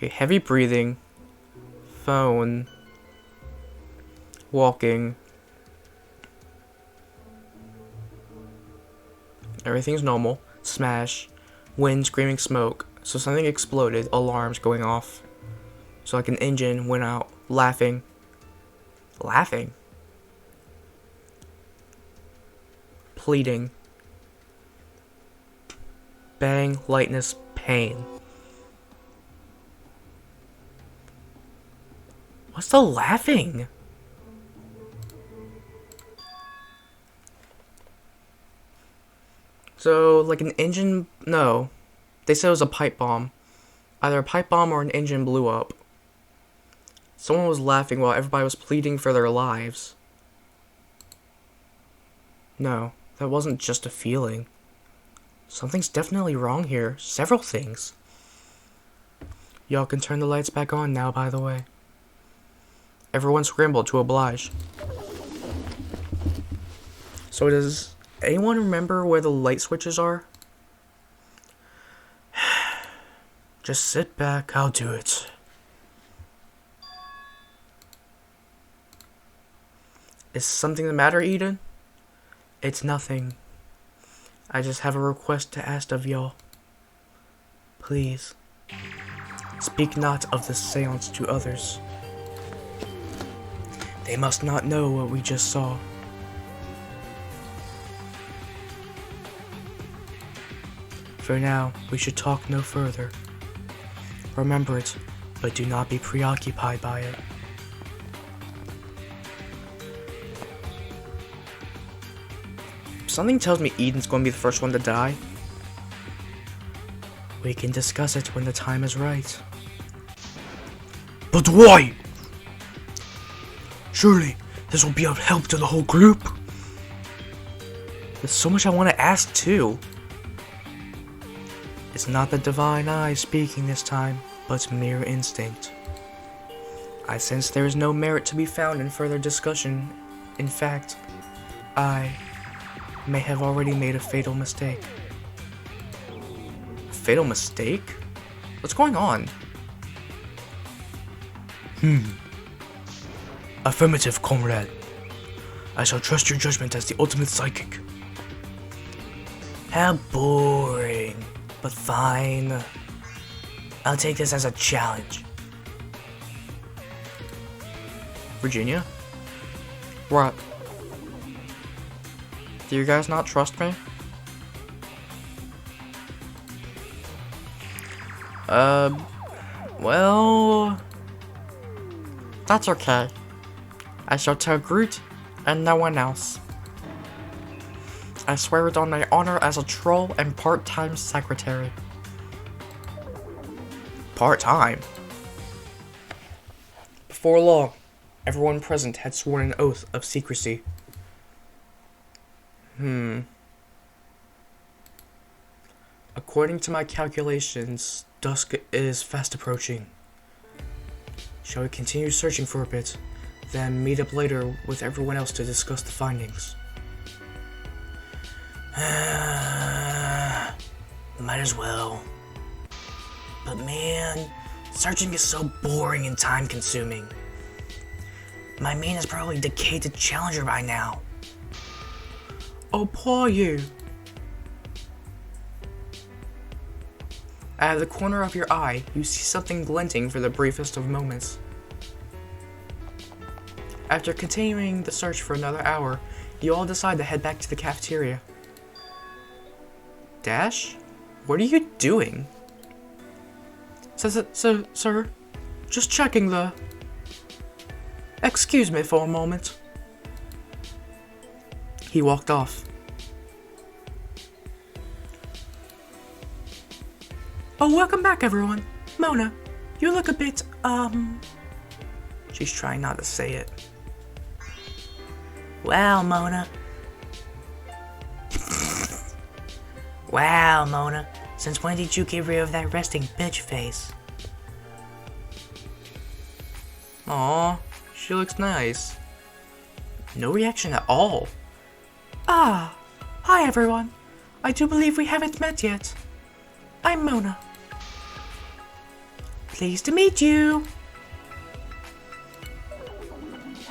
Okay, heavy breathing. Phone. Walking. Everything's normal. Smash. Wind, screaming smoke. So something exploded. Alarms going off. So like an engine went out. Laughing. Laughing? Pleading. Bang, lightness, pain. What's the laughing? So, like an engine... No. They said it was a pipe bomb. Either a pipe bomb or an engine blew up. Someone was laughing while everybody was pleading for their lives. No, that wasn't just a feeling. Something's definitely wrong here. Several things. Y'all can turn the lights back on now, by the way. Everyone scrambled to oblige. So does anyone remember where the light switches are? Just sit back, I'll do it. Is something the matter, Eden? It's nothing. I just have a request to ask of y'all. Please, speak not of this seance to others. They must not know what we just saw. For now, we should talk no further. Remember it, but do not be preoccupied by it. Something tells me Eden's going to be the first one to die. We can discuss it when the time is right. But why? Surely, this will be of help to the whole group. There's so much I want to ask, too. It's not the divine eye speaking this time, but mere instinct. I sense there is no merit to be found in further discussion. In fact, I may have already made a fatal mistake. A fatal mistake? What's going on? Affirmative, comrade. I shall trust your judgment as the ultimate psychic. How boring. But fine. I'll take this as a challenge. Virginia? What? Do you guys not trust me? Well... That's okay. I shall tell Groot and no one else. I swear it on my honor as a troll and part-time secretary. Part-time? Before long, everyone present had sworn an oath of secrecy. According to my calculations, dusk is fast approaching. Shall we continue searching for a bit, then meet up later with everyone else to discuss the findings? Might as well. But man, searching is so boring and time-consuming. My main is probably decayed to Challenger by now. Oh, poor you. Out of the corner of your eye, you see something glinting for the briefest of moments. After continuing the search for another hour, you all decide to head back to the cafeteria. Dash? What are you doing? Sir, just checking the... Excuse me for a moment. He walked off. Oh, welcome back, everyone. Mona, you look a bit, She's trying not to say it. Wow, Mona. Wow, Mona. Since when did you get rid of that resting bitch face? Aw, she looks nice. No reaction at all. Ah, hi everyone. I do believe we haven't met yet. I'm Mona. Pleased to meet you.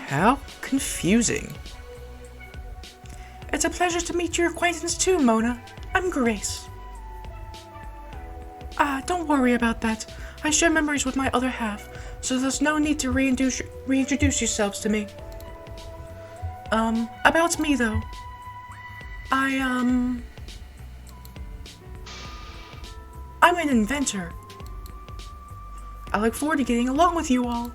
How confusing. It's a pleasure to meet your acquaintance too, Mona. I'm Grace. Don't worry about that. I share memories with my other half, so there's no need to reintroduce yourselves to me. About me though. I'm an inventor. I look forward to getting along with you all.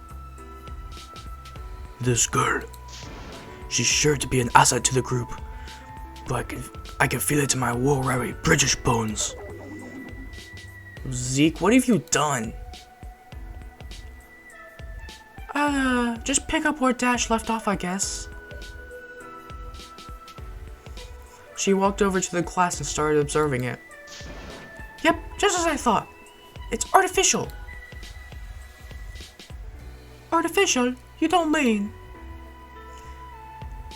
This girl. She's sure to be an asset to the group. But I can feel it in my war-weary British bones. Zeke, what have you done? Just pick up where Dash left off, I guess. She walked over to the glass and started observing it. Yep, just as I thought. It's artificial. Artificial? You don't mean?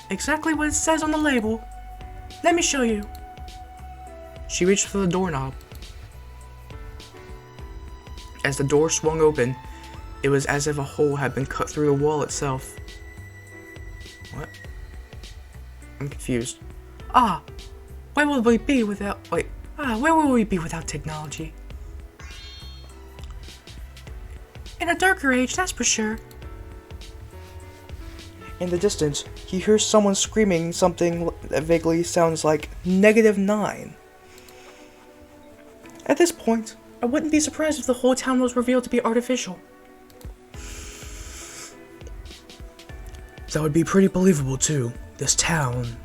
Exactly what it says on the label. Let me show you. She reached for the doorknob. As the door swung open, it was as if a hole had been cut through the wall itself. What? I'm confused. Where would we be without... where would we be without technology? In a darker age, that's for sure. In the distance, he hears someone screaming something that vaguely sounds like -9. At this point, I wouldn't be surprised if the whole town was revealed to be artificial. That would be pretty believable too, this town.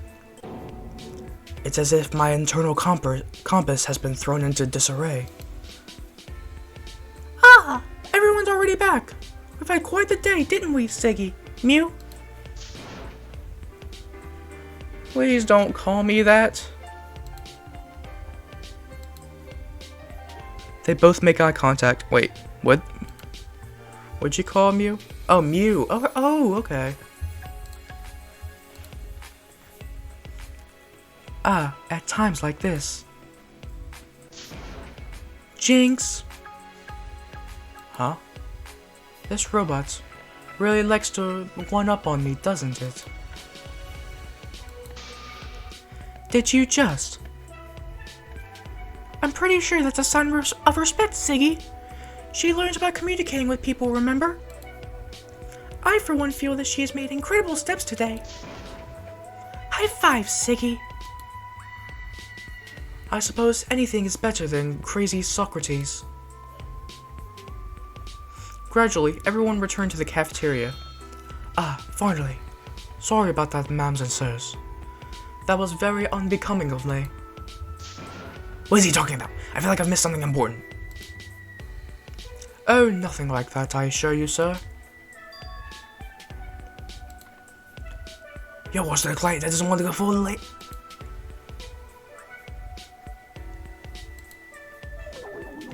It's as if my internal compass has been thrown into disarray. Everyone's already back. We've had quite the day, didn't we, Siggy? Mew? Please don't call me that. They both make eye contact. Wait, what? What'd you call Mew? Oh, Mew. Oh, okay. At times like this. Jinx. Huh? This robot really likes to one-up on me, doesn't it? Did you just? I'm pretty sure that's a sign of respect, Siggy. She learns about communicating with people, remember? I, for one, feel that she has made incredible steps today. High five, Siggy. I suppose anything is better than crazy Socrates. Gradually, everyone returned to the cafeteria. Finally. Sorry about that, ma'ams and sirs. That was very unbecoming of me. What is he talking about? I feel like I've missed something important. Oh, nothing like that, I assure you, sir. Yo, what's the client that doesn't want to go full late?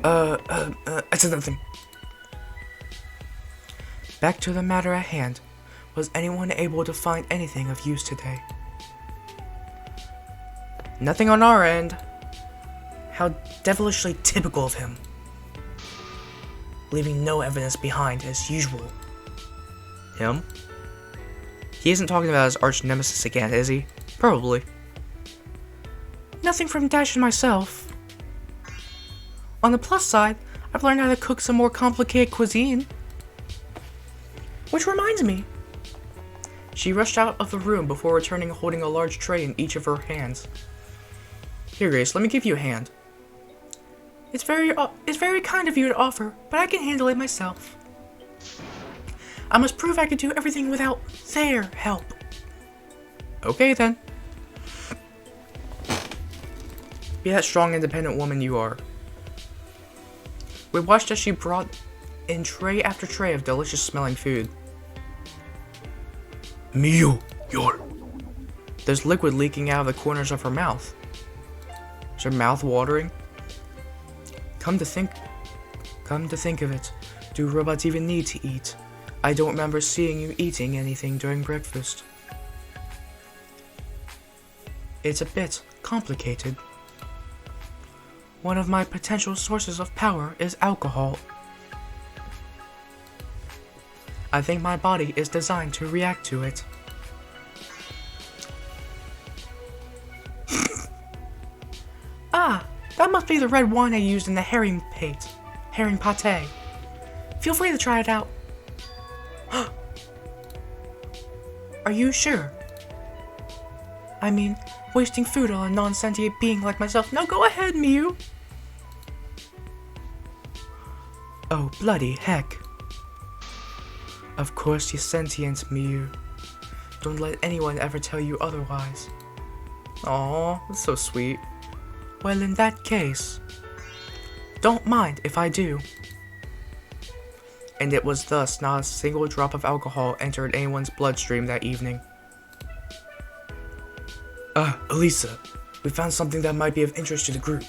I said nothing. Back to the matter at hand. Was anyone able to find anything of use today? Nothing on our end. How devilishly typical of him. Leaving no evidence behind as usual. Him? He isn't talking about his arch nemesis again, is he? Probably. Nothing from Dash and myself. On the plus side, I've learned how to cook some more complicated cuisine. Which reminds me. She rushed out of the room before returning holding a large tray in each of her hands. Here, Grace, let me give you a hand. It's very kind of you to offer, but I can handle it myself. I must prove I can do everything without their help. Okay, then. Be that strong, independent woman you are. We watched as she brought in tray after tray of delicious smelling food. Mew, you're... There's liquid leaking out of the corners of her mouth. Is her mouth watering? Come to think of it, do robots even need to eat? I don't remember seeing you eating anything during breakfast. It's a bit complicated. One of my potential sources of power is alcohol. I think my body is designed to react to it. Ah, that must be the red wine I used in the herring pate. Herring pate. Feel free to try it out. Are you sure? I mean, wasting food on a non-sentient being like myself. No, go ahead, Mew. Oh, bloody heck. Of course you're sentient, Mew. Don't let anyone ever tell you otherwise. Aw, that's so sweet. Well, in that case, don't mind if I do. And it was thus not a single drop of alcohol entered anyone's bloodstream that evening. Elisa, we found something that might be of interest to the group.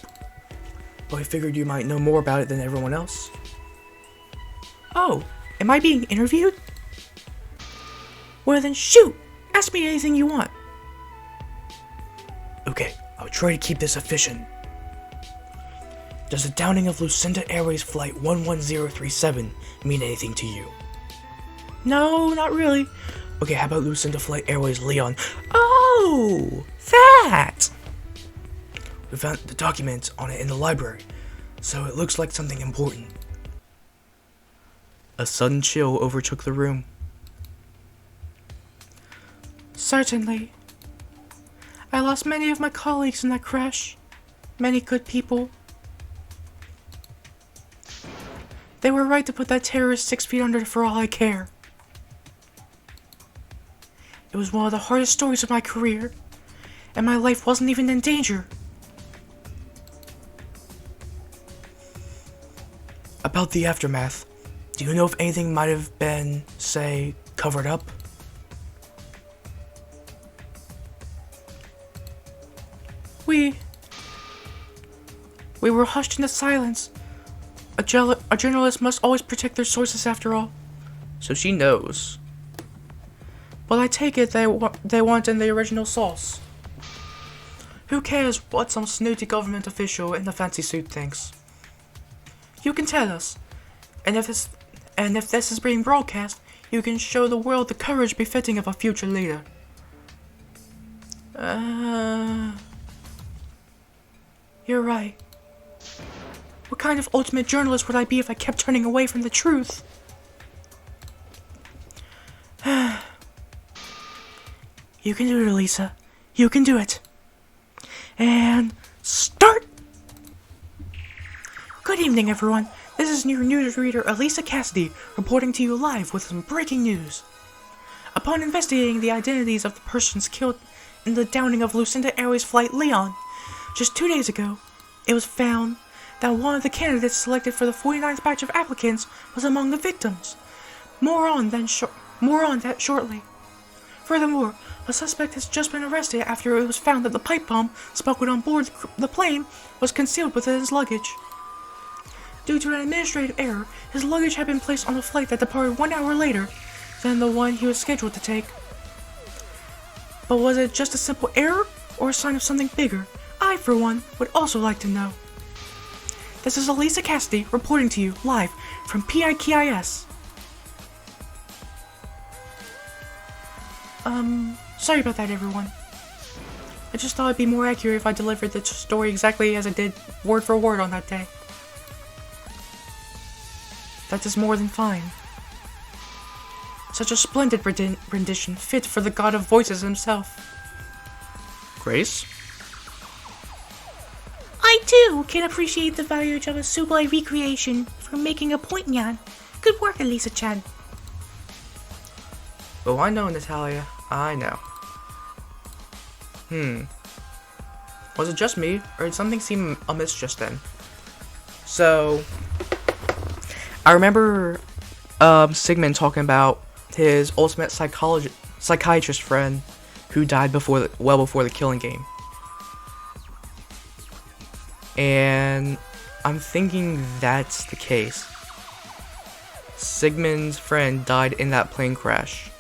But I figured you might know more about it than everyone else. Oh, am I being interviewed? Well then shoot! Ask me anything you want. Okay, I'll try to keep this efficient. Does the downing of Lucinda Airways Flight 11037 mean anything to you? No, not really. Okay, how about Lucinda Flight Airways Leon? Oh, that! We found the documents on it in the library, so it looks like something important. A sudden chill overtook the room. Certainly. I lost many of my colleagues in that crash. Many good people. They were right to put that terrorist 6 feet under for all I care. It was one of the hardest stories of my career, and my life wasn't even in danger. About the aftermath, do you know if anything might have been, say, covered up? We were hushed into silence. A journalist must always protect their sources after all. So she knows. But I take it they want in the original sauce. Who cares what some snooty government official in the fancy suit thinks? You can tell us. And if this is being broadcast, you can show the world the courage befitting of a future leader. You're right. What kind of ultimate journalist would I be if I kept turning away from the truth? You can do it, Elisa. You can do it. And start! Good evening, everyone. This is your newsreader, Elisa Cassidy, reporting to you live with some breaking news. Upon investigating the identities of the persons killed in the downing of Lucinda Airways Flight Leon, just 2 days ago, it was found that one of the candidates selected for the 49th batch of applicants was among the victims. More on that shortly. Furthermore, a suspect has just been arrested after it was found that the pipe bomb smuggled on board the plane was concealed within his luggage. Due to an administrative error, his luggage had been placed on a flight that departed 1 hour later than the one he was scheduled to take. But was it just a simple error, or a sign of something bigger? I, for one, would also like to know. This is Elisa Cassidy reporting to you live from PIKIS. Sorry about that, everyone. I just thought it'd be more accurate if I delivered the story exactly as I did, word for word, on that day. That is more than fine. Such a splendid rendition, fit for the god of voices himself. Grace? I too can appreciate the value of a Sublime recreation for making a point, Nyan. Good work, Elisa-chan. Oh, I know, Natalia. I know. Was it just me, or did something seem amiss just then? So, I remember Sigmund talking about his ultimate psychiatrist friend who died well before the Killing Game. And I'm thinking that's the case. Sigmund's friend died in that plane crash.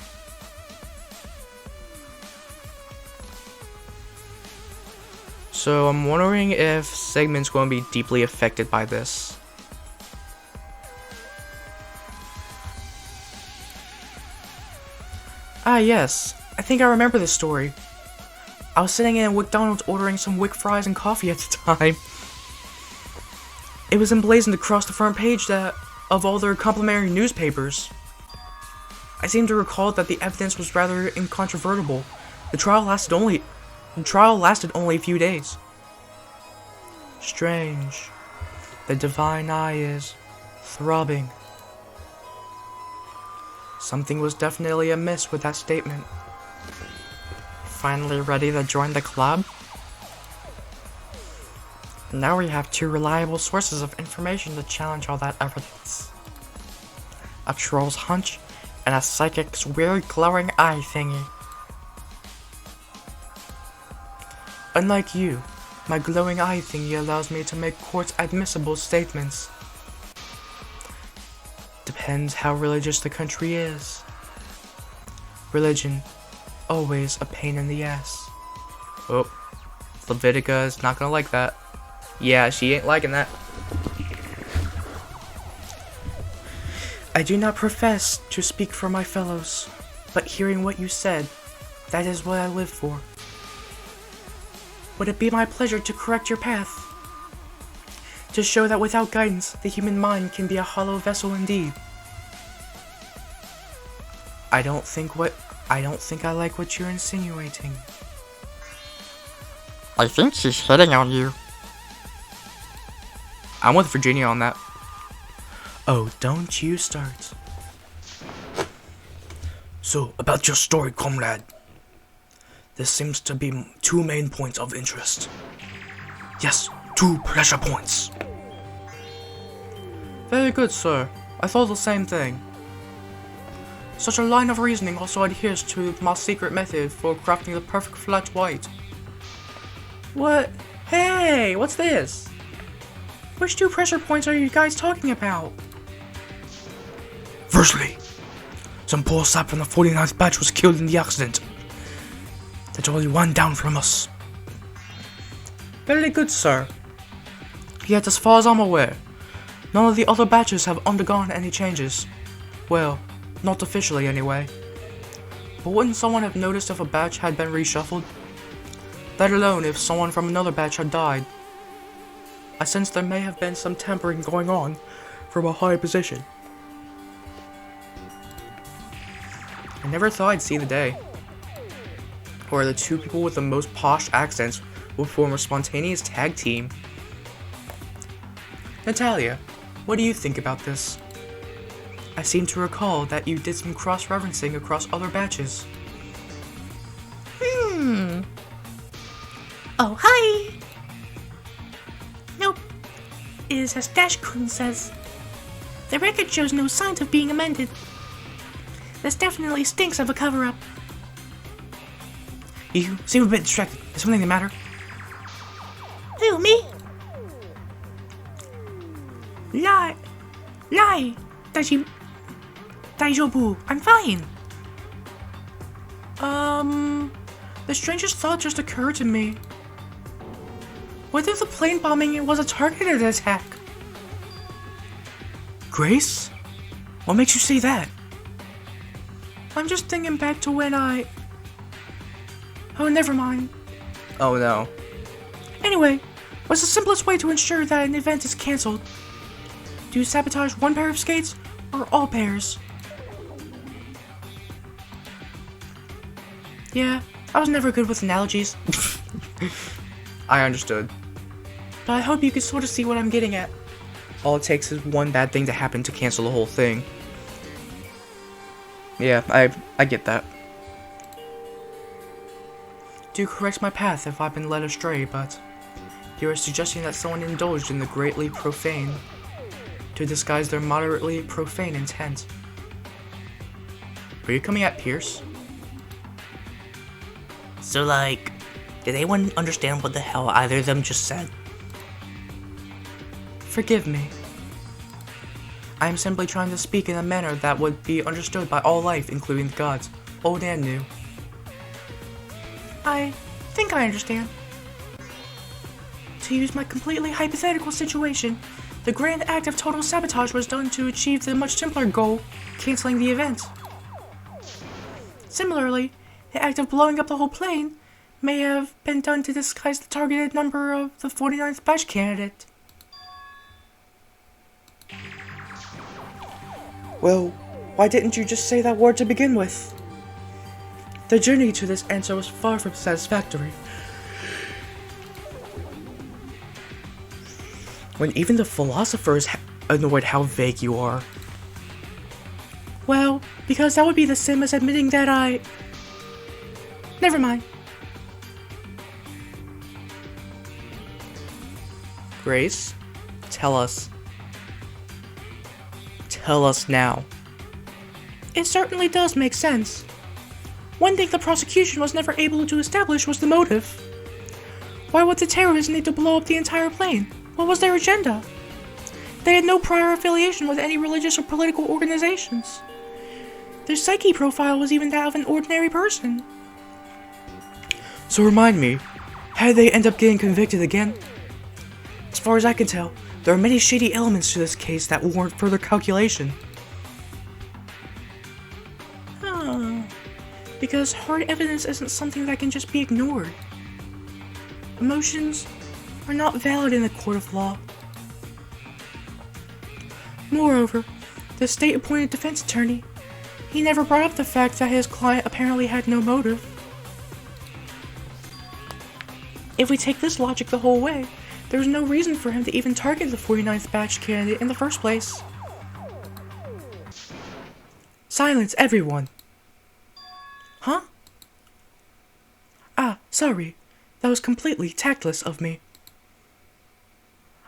So I'm wondering if Sigmund's going to be deeply affected by this. Ah, yes. I think I remember this story. I was sitting in a McDonald's ordering some Wick fries and coffee at the time. It was emblazoned across the front page of all their complimentary newspapers. I seem to recall that the evidence was rather incontrovertible. The trial lasted only a few days. Strange. The divine eye is throbbing. Something was definitely amiss with that statement. Finally ready to join the club? Now we have two reliable sources of information to challenge all that evidence. A troll's hunch and a psychic's weird glowing eye thingy. Unlike you, my glowing eye thingy allows me to make court-admissible statements. Depends how religious the country is. Religion, always a pain in the ass. Oh, Levitica is not gonna like that. Yeah, she ain't liking that. I do not profess to speak for my fellows, but hearing what you said, that is what I live for. Would it be my pleasure to correct your path? To show that without guidance, the human mind can be a hollow vessel indeed. I don't think I like what you're insinuating. I think she's hitting on you. I'm with Virginia on that. Oh, don't you start. So, about your story, comrade. There seems to be two main points of interest. Yes, 2 pressure points. Very good, sir. I thought the same thing. Such a line of reasoning also adheres to my secret method for crafting the perfect flat white. What? Hey, what's this? Which 2 pressure points are you guys talking about? Firstly, some poor sap from the 49th batch was killed in the accident. That's only 1 down from us. Very good, sir. Yet, as far as I'm aware, none of the other batches have undergone any changes. Well, not officially anyway. But wouldn't someone have noticed if a batch had been reshuffled? Let alone if someone from another batch had died. I sense there may have been some tampering going on from a high position. I never thought I'd see the day where the 2 people with the most posh accents would form a spontaneous tag team. Natalia, what do you think about this? I seem to recall that you did some cross-referencing across other batches. Oh, hi! Nope. It is as Dash-kun says. The record shows no signs of being amended. This definitely stinks of a cover-up. You seem a bit distracted. Is something the matter? Who, me? Lie. Daijobu. I'm fine. The strangest thought just occurred to me. What if the plane bombing was a targeted attack? Grace? What makes you say that? I'm just thinking back to when Oh, never mind. Oh no. Anyway, what's the simplest way to ensure that an event is cancelled? Do you sabotage one pair of skates, or all pairs? Yeah, I was never good with analogies. I understood. But I hope you can sort of see what I'm getting at. All it takes is one bad thing to happen to cancel the whole thing. Yeah, I get that. Do correct my path if I've been led astray, but you are suggesting that someone indulged in the greatly profane to disguise their moderately profane intent. Are you coming at Pierce? So, like, did anyone understand what the hell either of them just said? Forgive me. I am simply trying to speak in a manner that would be understood by all life, including the gods, old and new. I think I understand. To use my completely hypothetical situation, the grand act of total sabotage was done to achieve the much simpler goal, canceling the event. Similarly, the act of blowing up the whole plane may have been done to disguise the targeted number of the 49th batch candidate. Well, why didn't you just say that word to begin with? The journey to this answer was far from satisfactory. When even the philosophers annoyed how vague you are. Well, because that would be the same as admitting that I... Never mind. Grace, tell us. Tell us now. It certainly does make sense. One thing the prosecution was never able to establish was the motive. Why would the terrorists need to blow up the entire plane? What was their agenda? They had no prior affiliation with any religious or political organizations. Their psyche profile was even that of an ordinary person. So remind me, how did they end up getting convicted again? As far as I can tell, there are many shady elements to this case that warrant further calculation. Because hard evidence isn't something that can just be ignored. Emotions are not valid in a court of law. Moreover, the state-appointed defense attorney, he never brought up the fact that his client apparently had no motive. If we take this logic the whole way, there's no reason for him to even target the 49th batch candidate in the first place. Silence, everyone! Huh? Ah, sorry. That was completely tactless of me.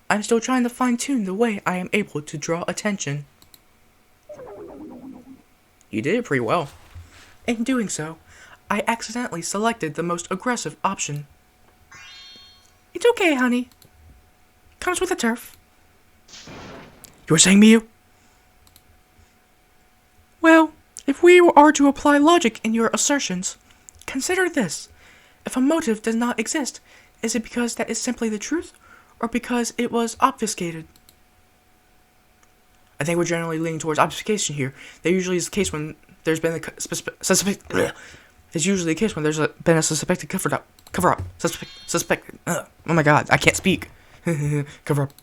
I'm still trying to fine-tune the way I am able to draw attention. You did it pretty well. In doing so, I accidentally selected the most aggressive option. It's okay, honey. Comes with the turf. You were saying, Miyu? Well, if we are to apply logic in your assertions, consider this. If a motive does not exist, is it because that is simply the truth, or because it was obfuscated? I think we're generally leaning towards obfuscation here. That usually is the case when there's been it's usually the case when there's been a suspected cover up. Suspect. Oh my god, I can't speak. Cover up.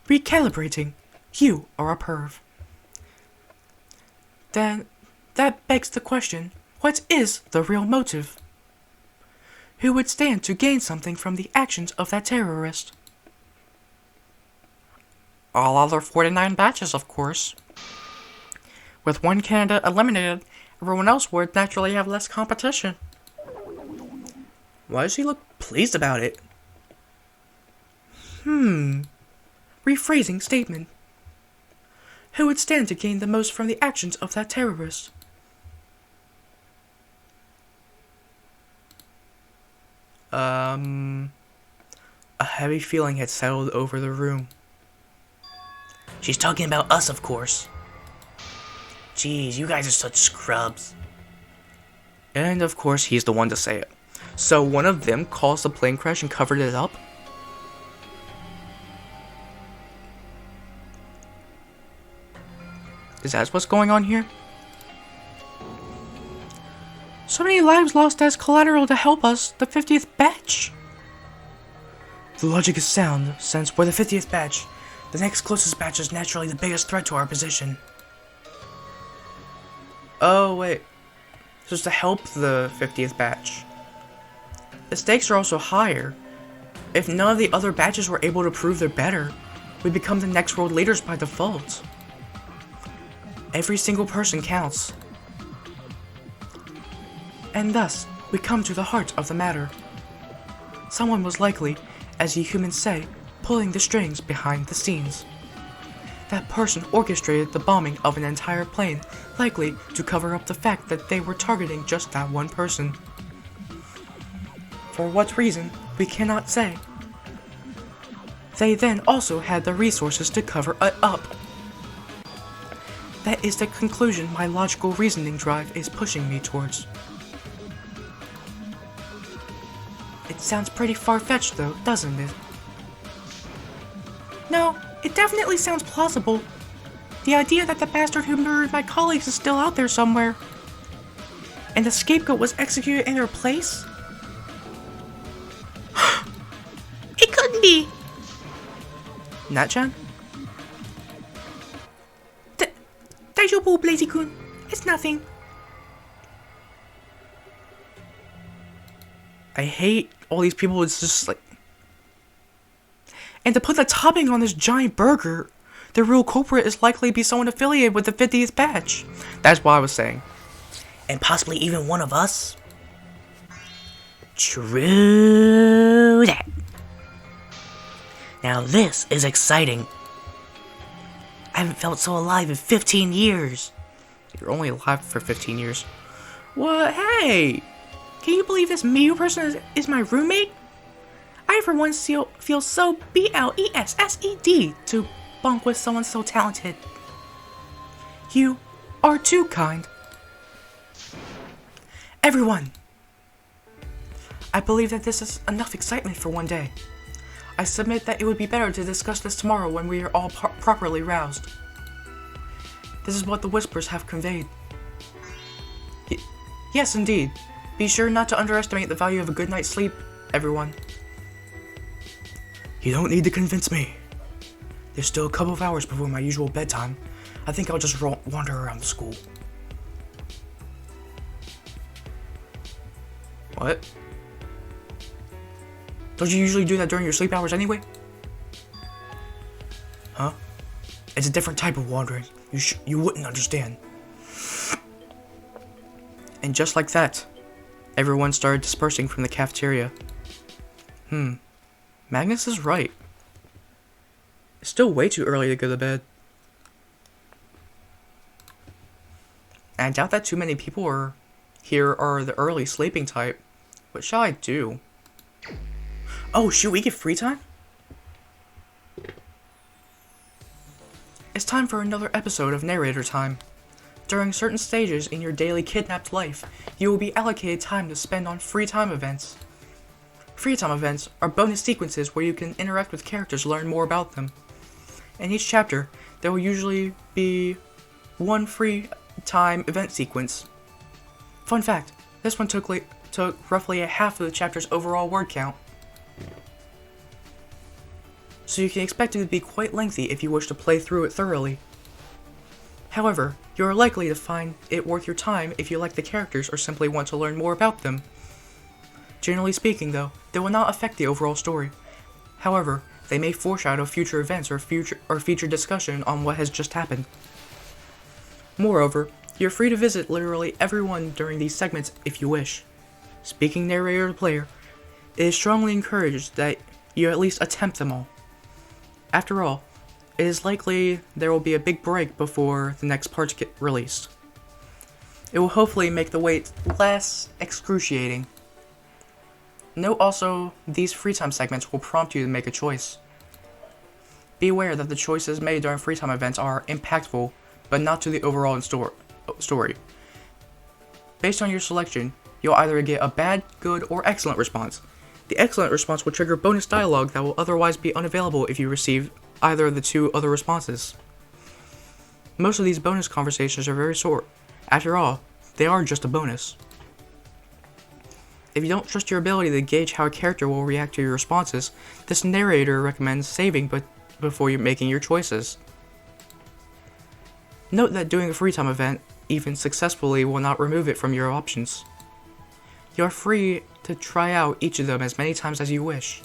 Recalibrating. You are a perv. Then, that begs the question, what is the real motive? Who would stand to gain something from the actions of that terrorist? All other 49 batches, of course. With one candidate eliminated, everyone else would naturally have less competition. Why does he look pleased about it? Rephrasing statement. Who would stand to gain the most from the actions of that terrorist? A heavy feeling had settled over the room. She's talking about us, of course. Jeez, you guys are such scrubs. And of course, he's the one to say it. So one of them caused the plane crash and covered it up? Is that what's going on here? So many lives lost as collateral to help us, the 50th batch. The logic is sound, since we're the 50th batch. The next closest batch is naturally the biggest threat to our position. Oh, wait. Just to help the 50th batch. The stakes are also higher. If none of the other batches were able to prove they're better, we become the next world leaders by default. Every single person counts. And thus, we come to the heart of the matter. Someone was likely, as you humans say, pulling the strings behind the scenes. That person orchestrated the bombing of an entire plane, likely to cover up the fact that they were targeting just that one person. For what reason, we cannot say. They then also had the resources to cover it up. That is the conclusion my logical reasoning drive is pushing me towards. It sounds pretty far-fetched though, doesn't it? No, it definitely sounds plausible. The idea that the bastard who murdered my colleagues is still out there somewhere. and the scapegoat was executed in her place? It couldn't be. Natchan? Daijoubu, Blazy-kun. It's nothing. I hate all these people. It's just like... And to put the topping on this giant burger, the real culprit is likely to be someone affiliated with the 50th batch. That's what I was saying. And possibly even one of us? True that. Now this is exciting. I haven't felt so alive in 15 years. You're only alive for 15 years. What? Hey! Can you believe this Miyu person is my roommate? I for once feel so blessed to bunk with someone so talented. You are too kind. Everyone! I believe that this is enough excitement for one day. I submit that it would be better to discuss this tomorrow when we are all properly roused. This is what the whispers have conveyed. Yes, indeed. Be sure not to underestimate the value of a good night's sleep, everyone. You don't need to convince me. There's still a couple of hours before my usual bedtime. I think I'll just wander around the school. What? Don't you usually do that during your sleep hours anyway? Huh? It's a different type of wandering. You wouldn't understand. And just like that, everyone started dispersing from the cafeteria. Magnus is right. It's still way too early to go to bed. And I doubt that too many people here are the early sleeping type. What shall I do? Oh shoot, we get free time? It's time for another episode of Narrator Time. During certain stages in your daily kidnapped life, you will be allocated time to spend on free time events. Free time events are bonus sequences where you can interact with characters to learn more about them. In each chapter, there will usually be one free time event sequence. Fun fact, this one took roughly a half of the chapter's overall word count. So you can expect it to be quite lengthy if you wish to play through it thoroughly. However, you are likely to find it worth your time if you like the characters or simply want to learn more about them. Generally speaking though, they will not affect the overall story. However, they may foreshadow future events or feature discussion on what has just happened. Moreover, you're free to visit literally everyone during these segments if you wish. Speaking narrator to player, it is strongly encouraged that you at least attempt them all. After all, it is likely there will be a big break before the next parts get released. It will hopefully make the wait less excruciating. Note also, these free time segments will prompt you to make a choice. Be aware that the choices made during free time events are impactful, but not to the overall story. Based on your selection, you'll either get a bad, good, or excellent response. The excellent response will trigger bonus dialogue that will otherwise be unavailable if you receive either of the two other responses. Most of these bonus conversations are very short. After all, they are just a bonus. If you don't trust your ability to gauge how a character will react to your responses, this narrator recommends saving before you're making your choices. Note that doing a free time event, even successfully, will not remove it from your options. You are free to try out each of them as many times as you wish.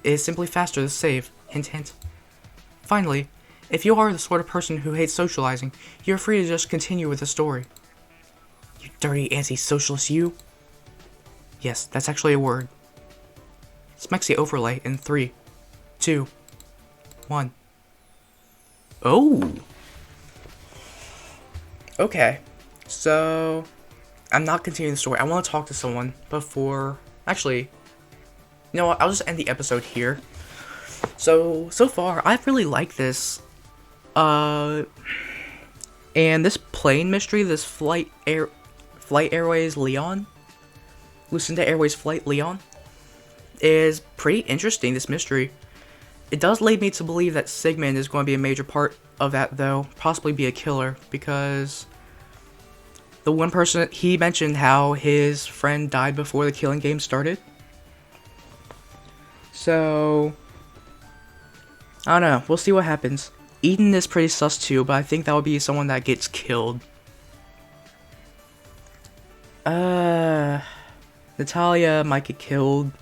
It is simply faster to save, hint hint. Finally, if you are the sort of person who hates socializing, you are free to just continue with the story. You dirty anti-socialist you? Yes, that's actually a word. Smexy overlay in 3, 2, 1. Oh! Okay, so I'm not continuing the story. I want to talk to someone before... Actually, you know what? I'll just end the episode here. So far, I really like this. And this plane mystery, this Flight Airways Leon, Lucinda Airways Flight Leon, is pretty interesting, this mystery. It does lead me to believe that Sigmund is going to be a major part of that, though, possibly be a killer, because the one person, he mentioned how his friend died before the killing game started. So, I don't know. We'll see what happens. Eden is pretty sus too, but I think that would be someone that gets killed. Natalia might get killed.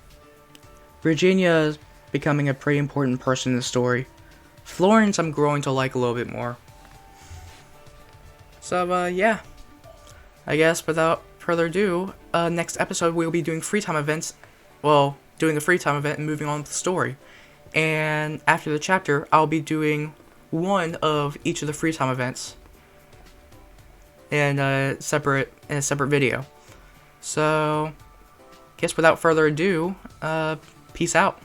Virginia is becoming a pretty important person in the story. Florence I'm growing to like a little bit more. So, yeah. I guess without further ado, next episode we'll be doing free time events. Well, doing the free time event and moving on with the story. And after the chapter, I'll be doing one of each of the free time events in a separate video. So, guess without further ado, peace out.